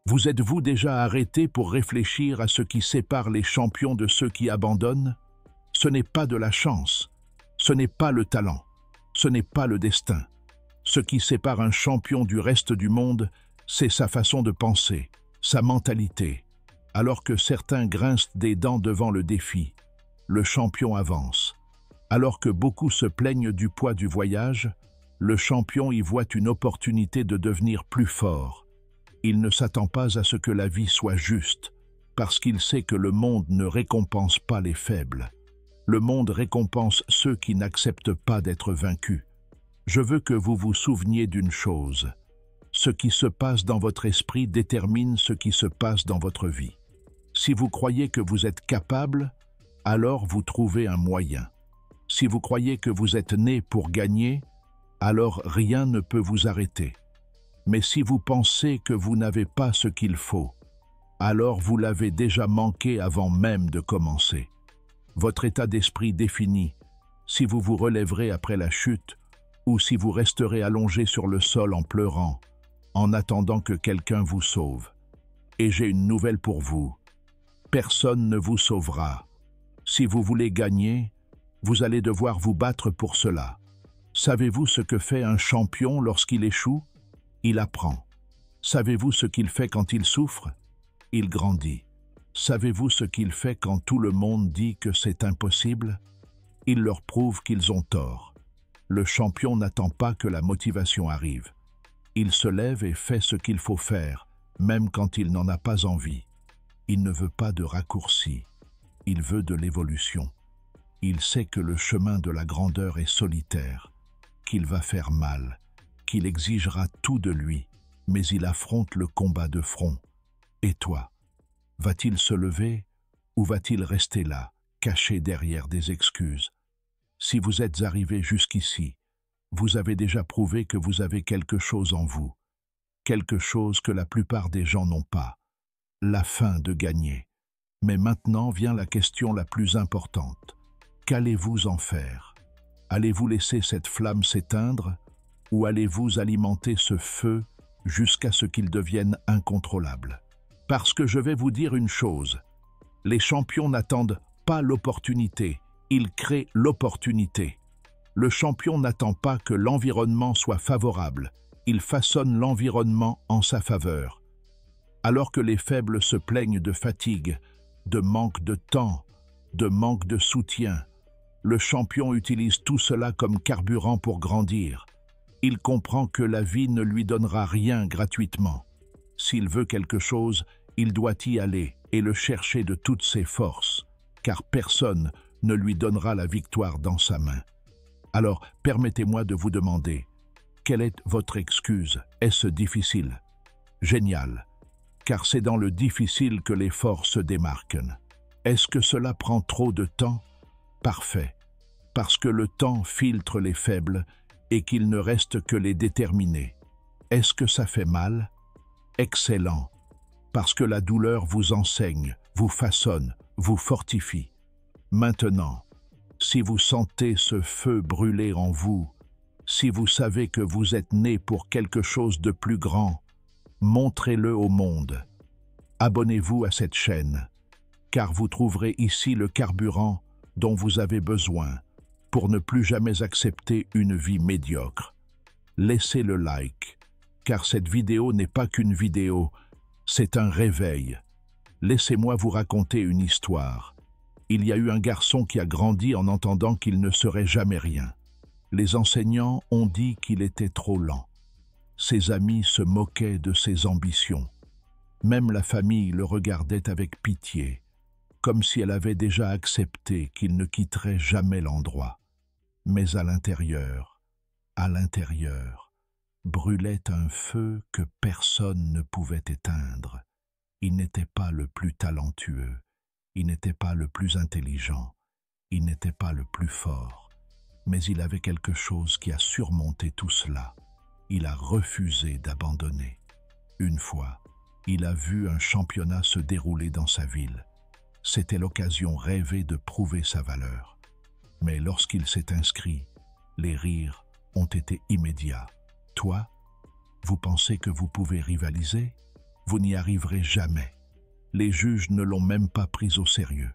Vous êtes-vous déjà arrêté pour réfléchir à ce qui sépare les champions de ceux qui abandonnent? Ce n'est pas de la chance, ce n'est pas le talent, ce n'est pas le destin. Ce qui sépare un champion du reste du monde, c'est sa façon de penser, sa mentalité. Alors que certains grincent des dents devant le défi, le champion avance. Alors que beaucoup se plaignent du poids du voyage, le champion y voit une opportunité de devenir plus fort. Il ne s'attend pas à ce que la vie soit juste, parce qu'il sait que le monde ne récompense pas les faibles. Le monde récompense ceux qui n'acceptent pas d'être vaincus. Je veux que vous vous souveniez d'une chose. Ce qui se passe dans votre esprit détermine ce qui se passe dans votre vie. Si vous croyez que vous êtes capable, alors vous trouvez un moyen. Si vous croyez que vous êtes né pour gagner, alors rien ne peut vous arrêter. Mais si vous pensez que vous n'avez pas ce qu'il faut, alors vous l'avez déjà manqué avant même de commencer. Votre état d'esprit définit si vous vous relèverez après la chute ou si vous resterez allongé sur le sol en pleurant, en attendant que quelqu'un vous sauve. Et j'ai une nouvelle pour vous. Personne ne vous sauvera. Si vous voulez gagner, vous allez devoir vous battre pour cela. Savez-vous ce que fait un champion lorsqu'il échoue? Il apprend. Savez-vous ce qu'il fait quand il souffre? Il grandit. Savez-vous ce qu'il fait quand tout le monde dit que c'est impossible? Il leur prouve qu'ils ont tort. Le champion n'attend pas que la motivation arrive. Il se lève et fait ce qu'il faut faire, même quand il n'en a pas envie. Il ne veut pas de raccourcis. Il veut de l'évolution. Il sait que le chemin de la grandeur est solitaire, qu'il va faire mal, qu'il exigera tout de lui, mais il affronte le combat de front. Et toi, va-t-il se lever ou va-t-il rester là, caché derrière des excuses? Si vous êtes arrivé jusqu'ici, vous avez déjà prouvé que vous avez quelque chose en vous, quelque chose que la plupart des gens n'ont pas, la faim de gagner. Mais maintenant vient la question la plus importante. Qu'allez-vous en faire? Allez-vous laisser cette flamme s'éteindre ou allez-vous alimenter ce feu jusqu'à ce qu'il devienne incontrôlable? Parce que je vais vous dire une chose, les champions n'attendent pas l'opportunité, ils créent l'opportunité. Le champion n'attend pas que l'environnement soit favorable, il façonne l'environnement en sa faveur. Alors que les faibles se plaignent de fatigue, de manque de temps, de manque de soutien, le champion utilise tout cela comme carburant pour grandir. Il comprend que la vie ne lui donnera rien gratuitement. S'il veut quelque chose, il doit y aller et le chercher de toutes ses forces, car personne ne lui donnera la victoire dans sa main. Alors, permettez-moi de vous demander, quelle est votre excuse? Est-ce difficile? Génial, car c'est dans le difficile que les forts se démarquent. Est-ce que cela prend trop de temps? Parfait, parce que le temps filtre les faibles et qu'il ne reste que les déterminés. Est-ce que ça fait mal? Excellent, parce que la douleur vous enseigne, vous façonne, vous fortifie. Maintenant, si vous sentez ce feu brûler en vous, si vous savez que vous êtes né pour quelque chose de plus grand, montrez-le au monde. Abonnez-vous à cette chaîne, car vous trouverez ici le carburant dont vous avez besoin pour ne plus jamais accepter une vie médiocre. Laissez le like, car cette vidéo n'est pas qu'une vidéo, c'est un réveil. Laissez-moi vous raconter une histoire. Il y a eu un garçon qui a grandi en entendant qu'il ne serait jamais rien. Les enseignants ont dit qu'il était trop lent. Ses amis se moquaient de ses ambitions. Même la famille le regardait avec pitié, comme si elle avait déjà accepté qu'il ne quitterait jamais l'endroit. Mais à l'intérieur, brûlait un feu que personne ne pouvait éteindre. Il n'était pas le plus talentueux, il n'était pas le plus intelligent, il n'était pas le plus fort, mais il avait quelque chose qui a surmonté tout cela. Il a refusé d'abandonner. Une fois, il a vu un championnat se dérouler dans sa ville. C'était l'occasion rêvée de prouver sa valeur. Mais lorsqu'il s'est inscrit, les rires ont été immédiats. Toi, vous pensez que vous pouvez rivaliser? Vous n'y arriverez jamais. Les juges ne l'ont même pas pris au sérieux.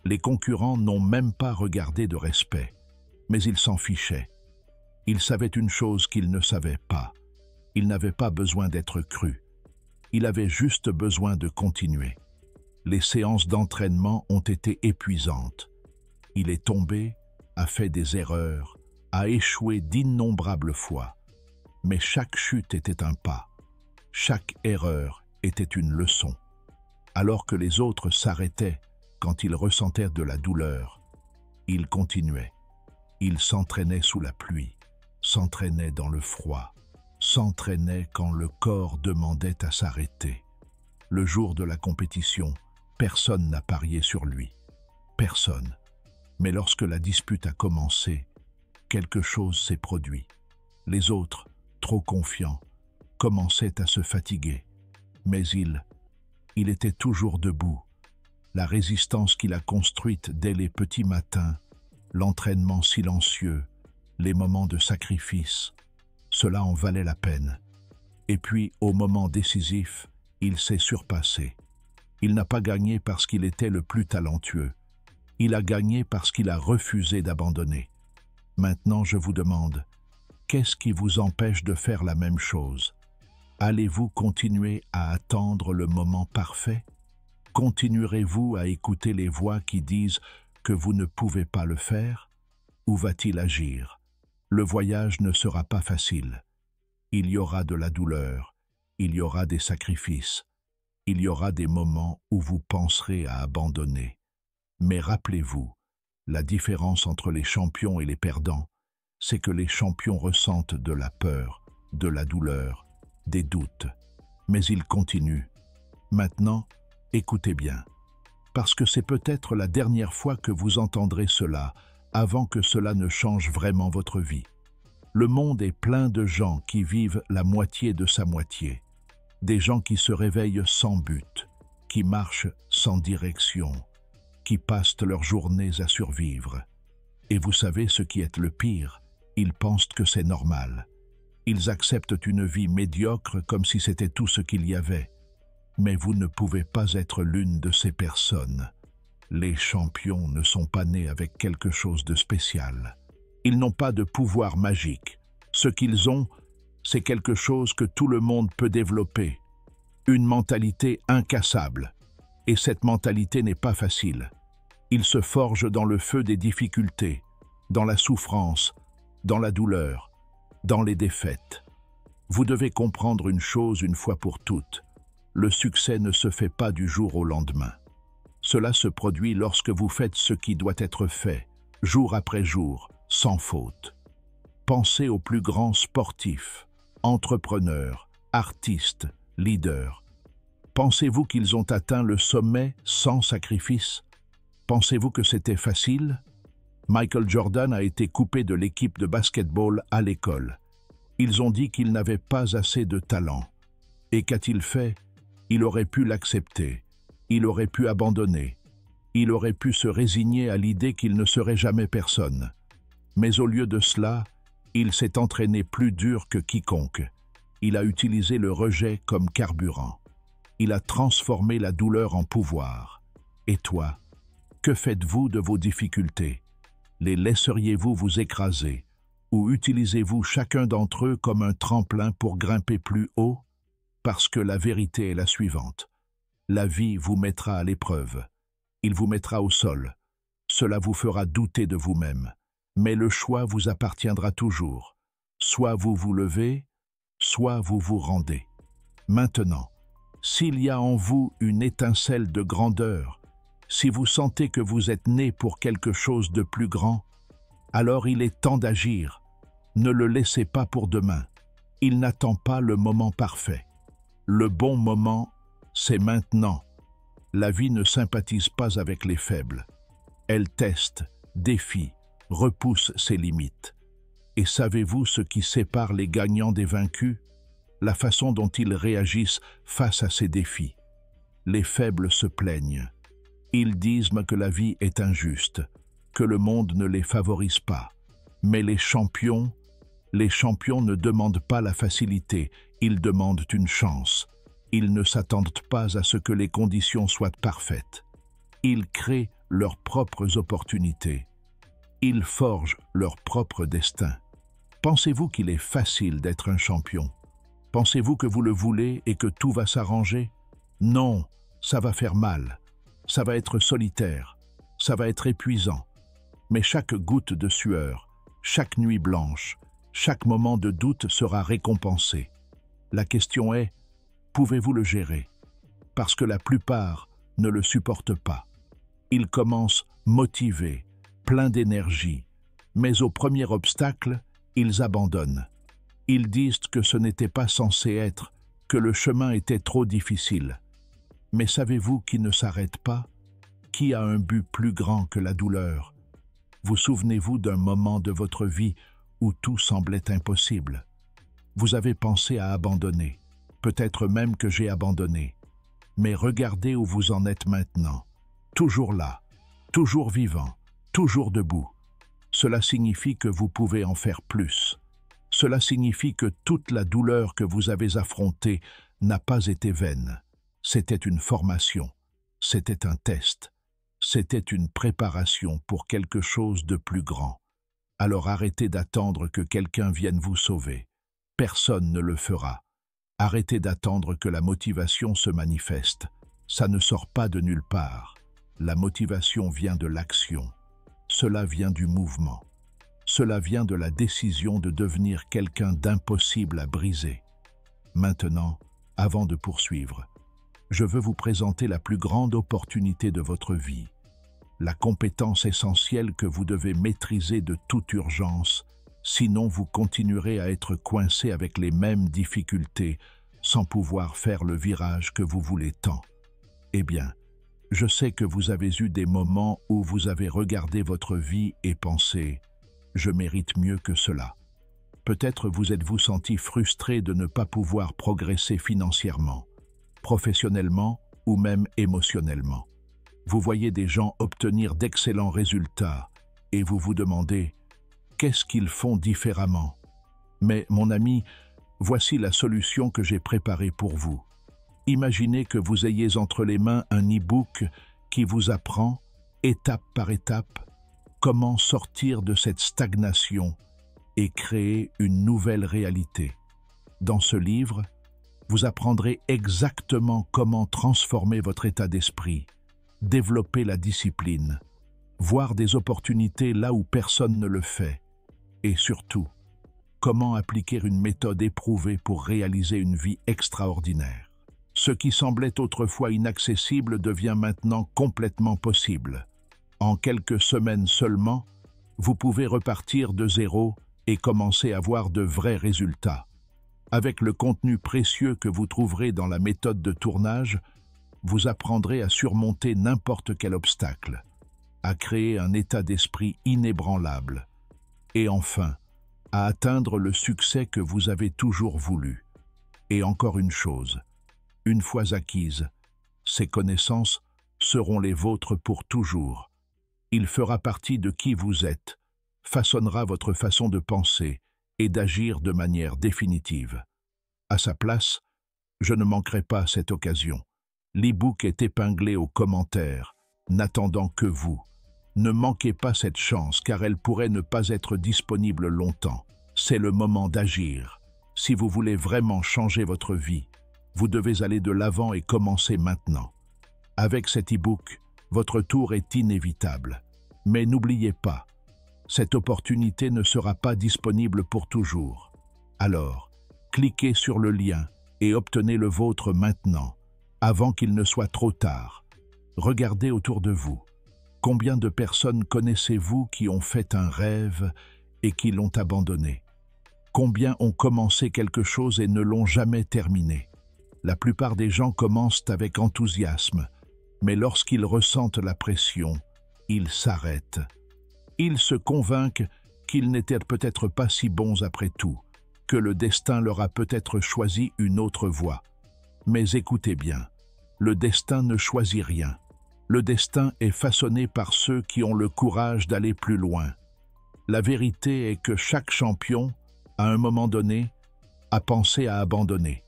Les concurrents n'ont même pas regardé de respect. Mais ils s'en fichaient. Ils savaient une chose qu'ils ne savaient pas. Il n'avait pas besoin d'être cru. Il avait juste besoin de continuer. Les séances d'entraînement ont été épuisantes. Il est tombé, a fait des erreurs, a échoué d'innombrables fois. Mais chaque chute était un pas. Chaque erreur était une leçon. Alors que les autres s'arrêtaient quand ils ressentaient de la douleur, il continuait. Il s'entraînait sous la pluie, s'entraînait dans le froid, s'entraînait quand le corps demandait à s'arrêter. Le jour de la compétition, personne n'a parié sur lui. Personne. Mais lorsque la dispute a commencé, quelque chose s'est produit. Les autres, trop confiants, commençaient à se fatiguer. Mais il était toujours debout. La résistance qu'il a construite dès les petits matins, l'entraînement silencieux, les moments de sacrifice, cela en valait la peine. Et puis, au moment décisif, il s'est surpassé. Il n'a pas gagné parce qu'il était le plus talentueux. Il a gagné parce qu'il a refusé d'abandonner. Maintenant, je vous demande, qu'est-ce qui vous empêche de faire la même chose? Allez-vous continuer à attendre le moment parfait? Continuerez-vous à écouter les voix qui disent que vous ne pouvez pas le faire? Où va-t-il agir? Le voyage ne sera pas facile. Il y aura de la douleur, il y aura des sacrifices, il y aura des moments où vous penserez à abandonner. Mais rappelez-vous, la différence entre les champions et les perdants, c'est que les champions ressentent de la peur, de la douleur, des doutes. Mais ils continuent. Maintenant, écoutez bien, parce que c'est peut-être la dernière fois que vous entendrez cela, avant que cela ne change vraiment votre vie. Le monde est plein de gens qui vivent la moitié de sa moitié. Des gens qui se réveillent sans but, qui marchent sans direction, qui passent leurs journées à survivre. Et vous savez ce qui est le pire, ils pensent que c'est normal. Ils acceptent une vie médiocre comme si c'était tout ce qu'il y avait. Mais vous ne pouvez pas être l'une de ces personnes. Les champions ne sont pas nés avec quelque chose de spécial. Ils n'ont pas de pouvoir magique. Ce qu'ils ont, c'est quelque chose que tout le monde peut développer. Une mentalité incassable. Et cette mentalité n'est pas facile. Ils se forgent dans le feu des difficultés, dans la souffrance, dans la douleur, dans les défaites. Vous devez comprendre une chose une fois pour toutes. Le succès ne se fait pas du jour au lendemain. Cela se produit lorsque vous faites ce qui doit être fait, jour après jour, sans faute. Pensez aux plus grands sportifs, entrepreneurs, artistes, leaders. Pensez-vous qu'ils ont atteint le sommet sans sacrifice? Pensez-vous que c'était facile? Michael Jordan a été coupé de l'équipe de basketball à l'école. Ils ont dit qu'il n'avait pas assez de talent. Et qu'a-t-il fait? Il aurait pu l'accepter. Il aurait pu abandonner. Il aurait pu se résigner à l'idée qu'il ne serait jamais personne. Mais au lieu de cela, il s'est entraîné plus dur que quiconque. Il a utilisé le rejet comme carburant. Il a transformé la douleur en pouvoir. Et toi, que faites-vous de vos difficultés? Les laisseriez-vous vous écraser? Ou utilisez-vous chacun d'entre eux comme un tremplin pour grimper plus haut? Parce que la vérité est la suivante. La vie vous mettra à l'épreuve. Il vous mettra au sol. Cela vous fera douter de vous-même. Mais le choix vous appartiendra toujours. Soit vous vous levez, soit vous vous rendez. Maintenant, s'il y a en vous une étincelle de grandeur, si vous sentez que vous êtes né pour quelque chose de plus grand, alors il est temps d'agir. Ne le laissez pas pour demain. Il n'attend pas le moment parfait. Le bon moment, c'est maintenant. La vie ne sympathise pas avec les faibles. Elle teste, défie, repousse ses limites. Et savez-vous ce qui sépare les gagnants des vaincus? La façon dont ils réagissent face à ces défis. Les faibles se plaignent. Ils disent que la vie est injuste, que le monde ne les favorise pas. Mais les champions ne demandent pas la facilité, ils demandent une chance. Ils ne s'attendent pas à ce que les conditions soient parfaites. Ils créent leurs propres opportunités. Ils forgent leur propre destin. Pensez-vous qu'il est facile d'être un champion? Pensez-vous que vous le voulez et que tout va s'arranger? Non, ça va faire mal. Ça va être solitaire. Ça va être épuisant. Mais chaque goutte de sueur, chaque nuit blanche, chaque moment de doute sera récompensé. La question est, pouvez-vous le gérer? Parce que la plupart ne le supportent pas. Ils commencent motivés, pleins d'énergie, mais au premier obstacle, ils abandonnent. Ils disent que ce n'était pas censé être, que le chemin était trop difficile. Mais savez-vous qui ne s'arrête pas? Qui a un but plus grand que la douleur? Vous souvenez-vous d'un moment de votre vie où tout semblait impossible? Vous avez pensé à abandonner, peut-être même que j'ai abandonné. Mais regardez où vous en êtes maintenant. Toujours là, toujours vivant, toujours debout. Cela signifie que vous pouvez en faire plus. Cela signifie que toute la douleur que vous avez affrontée n'a pas été vaine. C'était une formation, c'était un test, c'était une préparation pour quelque chose de plus grand. Alors arrêtez d'attendre que quelqu'un vienne vous sauver. Personne ne le fera. Arrêtez d'attendre que la motivation se manifeste. Ça ne sort pas de nulle part. La motivation vient de l'action. Cela vient du mouvement. Cela vient de la décision de devenir quelqu'un d'impossible à briser. Maintenant, avant de poursuivre, je veux vous présenter la plus grande opportunité de votre vie. La compétence essentielle que vous devez maîtriser de toute urgence, sinon vous continuerez à être coincé avec les mêmes difficultés sans pouvoir faire le virage que vous voulez tant. Eh bien, je sais que vous avez eu des moments où vous avez regardé votre vie et pensé « je mérite mieux que cela ». Peut-être vous êtes-vous senti frustré de ne pas pouvoir progresser financièrement, professionnellement ou même émotionnellement. Vous voyez des gens obtenir d'excellents résultats et vous vous demandez « qu'est-ce qu'ils font différemment ?» Mais mon ami, voici la solution que j'ai préparée pour vous. Imaginez que vous ayez entre les mains un e-book qui vous apprend, étape par étape, comment sortir de cette stagnation et créer une nouvelle réalité. Dans ce livre, vous apprendrez exactement comment transformer votre état d'esprit, développer la discipline, voir des opportunités là où personne ne le fait, et surtout, comment appliquer une méthode éprouvée pour réaliser une vie extraordinaire. Ce qui semblait autrefois inaccessible devient maintenant complètement possible. En quelques semaines seulement, vous pouvez repartir de zéro et commencer à voir de vrais résultats. Avec le contenu précieux que vous trouverez dans la méthode de tournage, vous apprendrez à surmonter n'importe quel obstacle, à créer un état d'esprit inébranlable, et enfin, à atteindre le succès que vous avez toujours voulu. Et encore une chose, une fois acquises, ces connaissances seront les vôtres pour toujours. Il fera partie de qui vous êtes, façonnera votre façon de penser et d'agir de manière définitive. À sa place, je ne manquerai pas cette occasion. L'e-book est épinglé aux commentaires, n'attendant que vous. Ne manquez pas cette chance car elle pourrait ne pas être disponible longtemps. C'est le moment d'agir. Si vous voulez vraiment changer votre vie, vous devez aller de l'avant et commencer maintenant. Avec cet e-book, votre tour est inévitable. Mais n'oubliez pas, cette opportunité ne sera pas disponible pour toujours. Alors, cliquez sur le lien et obtenez le vôtre maintenant, avant qu'il ne soit trop tard. Regardez autour de vous. Combien de personnes connaissez-vous qui ont fait un rêve et qui l'ont abandonné? Combien ont commencé quelque chose et ne l'ont jamais terminé? La plupart des gens commencent avec enthousiasme, mais lorsqu'ils ressentent la pression, ils s'arrêtent. Ils se convainquent qu'ils n'étaient peut-être pas si bons après tout, que le destin leur a peut-être choisi une autre voie. Mais écoutez bien, le destin ne choisit rien. Le destin est façonné par ceux qui ont le courage d'aller plus loin. La vérité est que chaque champion, à un moment donné, a pensé à abandonner.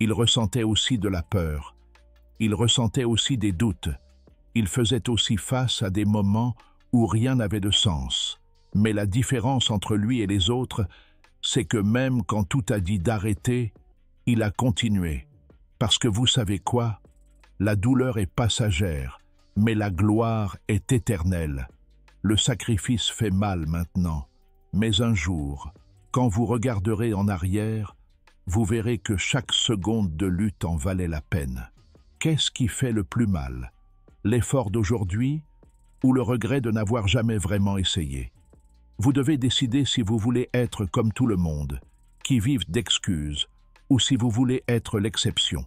Il ressentait aussi de la peur. Il ressentait aussi des doutes. Il faisait aussi face à des moments où rien n'avait de sens. Mais la différence entre lui et les autres, c'est que même quand tout a dit d'arrêter, il a continué. Parce que vous savez quoi? La douleur est passagère, mais la gloire est éternelle. Le sacrifice fait mal maintenant, mais un jour, quand vous regarderez en arrière, vous verrez que chaque seconde de lutte en valait la peine. Qu'est-ce qui fait le plus mal? L'effort d'aujourd'hui ou le regret de n'avoir jamais vraiment essayé? Vous devez décider si vous voulez être comme tout le monde, qui vivent d'excuses, ou si vous voulez être l'exception.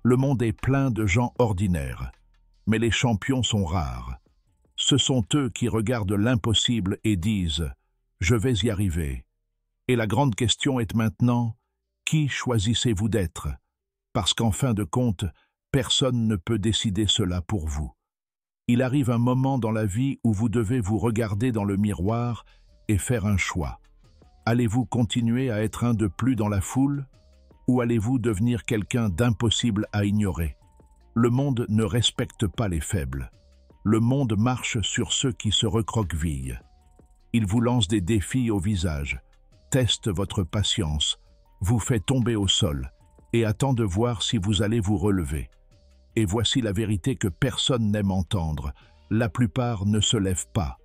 Le monde est plein de gens ordinaires, mais les champions sont rares. Ce sont eux qui regardent l'impossible et disent « Je vais y arriver ». Et la grande question est maintenant, qui choisissez-vous d'être? Parce qu'en fin de compte, personne ne peut décider cela pour vous. Il arrive un moment dans la vie où vous devez vous regarder dans le miroir et faire un choix. Allez-vous continuer à être un de plus dans la foule ou allez-vous devenir quelqu'un d'impossible à ignorer? Le monde ne respecte pas les faibles. Le monde marche sur ceux qui se recroquevillent. Il vous lance des défis au visage, teste votre patience, vous fait tomber au sol et attend de voir si vous allez vous relever. Et voici la vérité que personne n'aime entendre. La plupart ne se lèvent pas.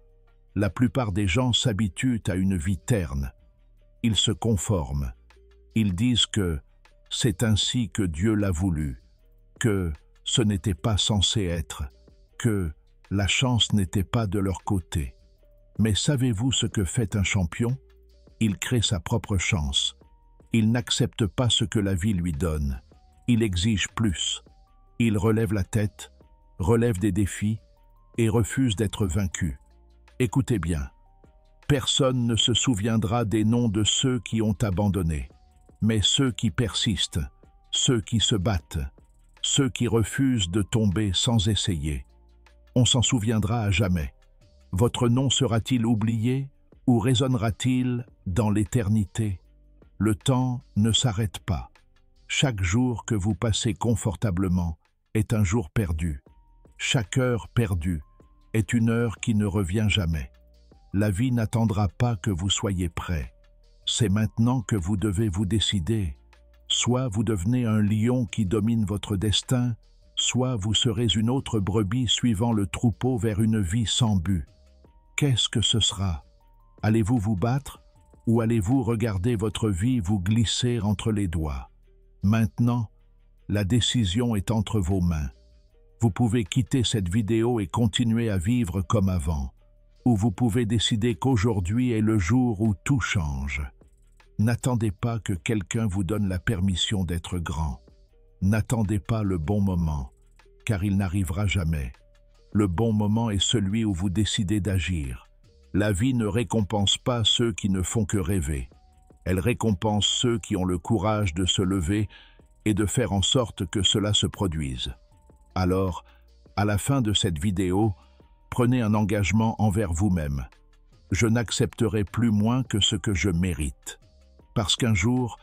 La plupart des gens s'habituent à une vie terne. Ils se conforment. Ils disent que c'est ainsi que Dieu l'a voulu, que ce n'était pas censé être, que la chance n'était pas de leur côté. Mais savez-vous ce que fait un champion? Il crée sa propre chance. Il n'accepte pas ce que la vie lui donne. Il exige plus. Il relève la tête, relève des défis et refuse d'être vaincu. Écoutez bien, personne ne se souviendra des noms de ceux qui ont abandonné, mais ceux qui persistent, ceux qui se battent, ceux qui refusent de tomber sans essayer. On s'en souviendra à jamais. Votre nom sera-t-il oublié ou résonnera-t-il dans l'éternité? Le temps ne s'arrête pas. Chaque jour que vous passez confortablement est un jour perdu. Chaque heure perdue est une heure qui ne revient jamais. La vie n'attendra pas que vous soyez prêt. C'est maintenant que vous devez vous décider. Soit vous devenez un lion qui domine votre destin, soit vous serez une autre brebis suivant le troupeau vers une vie sans but. Qu'est-ce que ce sera? Allez-vous vous battre ou allez-vous regarder votre vie vous glisser entre les doigts? Maintenant, la décision est entre vos mains. Vous pouvez quitter cette vidéo et continuer à vivre comme avant, ou vous pouvez décider qu'aujourd'hui est le jour où tout change. N'attendez pas que quelqu'un vous donne la permission d'être grand. N'attendez pas le bon moment, car il n'arrivera jamais. Le bon moment est celui où vous décidez d'agir. La vie ne récompense pas ceux qui ne font que rêver. Elle récompense ceux qui ont le courage de se lever et de faire en sorte que cela se produise. Alors, à la fin de cette vidéo, prenez un engagement envers vous-même. Je n'accepterai plus moins que ce que je mérite. Parce qu'un jour,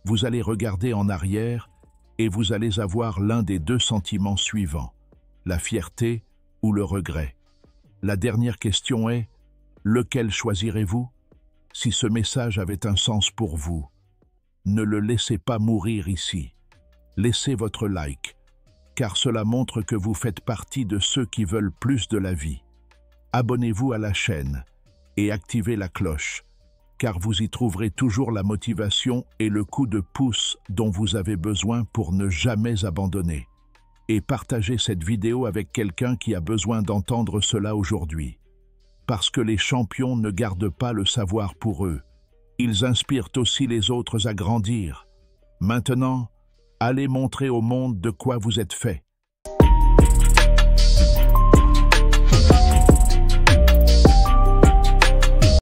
vous allez regarder en arrière et vous allez avoir l'un des deux sentiments suivants, la fierté ou le regret. La dernière question est, lequel choisirez-vous? Si ce message avait un sens pour vous, ne le laissez pas mourir ici. Laissez votre like, car cela montre que vous faites partie de ceux qui veulent plus de la vie. Abonnez-vous à la chaîne et activez la cloche, car vous y trouverez toujours la motivation et le coup de pouce dont vous avez besoin pour ne jamais abandonner. Et partagez cette vidéo avec quelqu'un qui a besoin d'entendre cela aujourd'hui. Parce que les champions ne gardent pas le savoir pour eux. Ils inspirent aussi les autres à grandir. Maintenant, allez montrer au monde de quoi vous êtes fait.